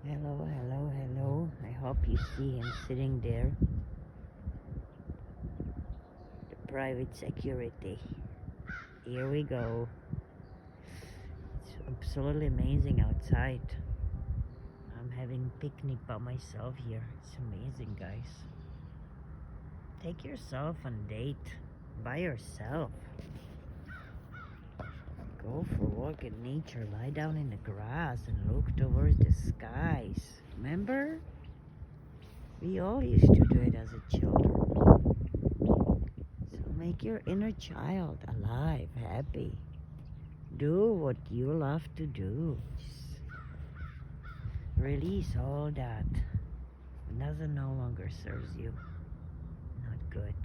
Hello, hello, hello. I hope you see him sitting there. The private security. Here we go. It's absolutely amazing outside. I'm having picnic by myself here. It's amazing, guys. Take yourself on a date by yourself. Go for a walk in nature. Lie down in the grass and look towards the skies. Remember? We all used to do it as a children. So make your inner child alive, happy. Do what you love to do. Just release all that doesn't no longer serves you. Not good.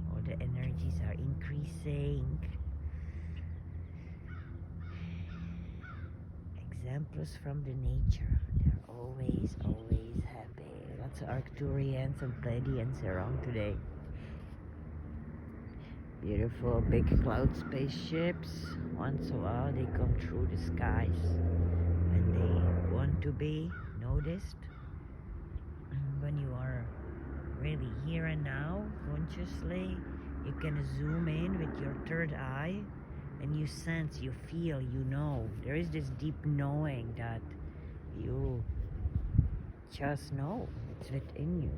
All the energies are increasing. Examples from the nature. They're always, always happy. Lots of Arcturians and Pleiadians around today. Beautiful big cloud spaceships. Once in a while they come through the skies and they want to be noticed. When you are really here and now, consciously, you can zoom in with your third eye and you sense, you feel, you know. There is this deep knowing that you just know. It's within you.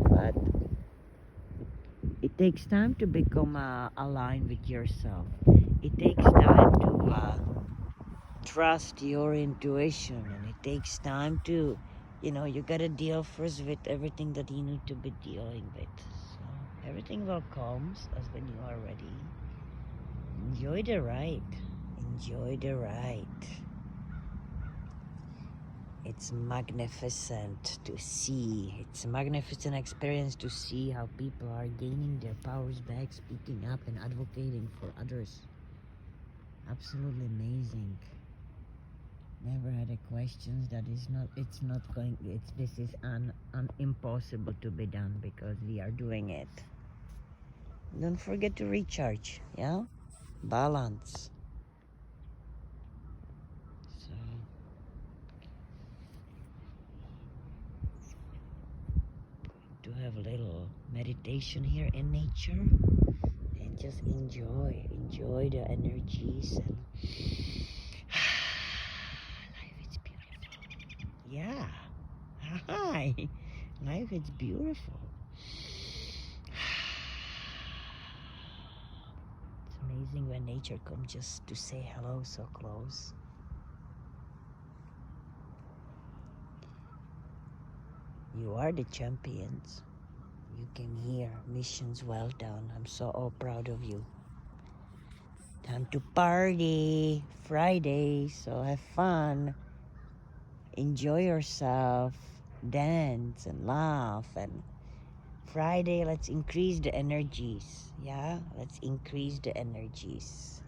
But it takes time to become aligned with yourself. It takes time to trust your intuition, and it takes time to, you gotta deal first with everything that you need to be dealing with. So everything will come as when you are ready. Enjoy the ride. Enjoy the ride. It's magnificent to see. It's a magnificent experience to see how people are gaining their powers back, speaking up and advocating for others. Absolutely amazing. Never had a questions that this is impossible to be done because we are doing it. Don't forget to recharge, yeah? Balance. So to have a little meditation here in nature and just enjoy the energies and life is beautiful. Yeah. Hi. Life is beautiful. It's amazing when nature comes just to say hello so close. You are the champions. You came here. Missions well done. I'm so all proud of you. Time to party. Friday, so have fun. Enjoy yourself. Dance and laugh. And Friday, let's increase the energies. Yeah? Let's increase the energies.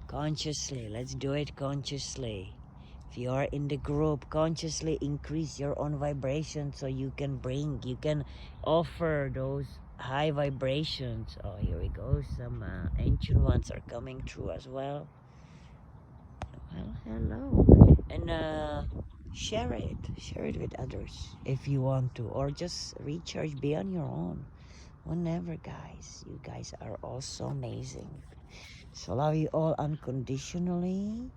Consciously. Let's do it consciously. If you are in the group, consciously increase your own vibration so you can offer those high vibrations. Oh, here we go. Some ancient ones are coming through as well. Well, hello. And share it with others if you want to, or just recharge, be on your own whenever, guys. You guys are all so amazing. So love you all unconditionally,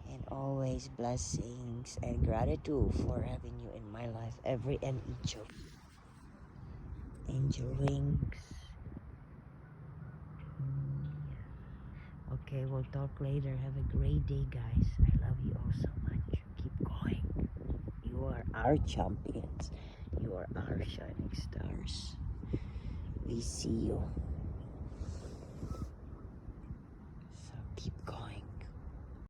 and always blessings and gratitude for having you in my life, every and each of you. Angel wings. Okay, we'll talk later. Have a great day, guys. I love you all so much. Keep going. You are our champions. You are our shining stars. We see you. So keep going.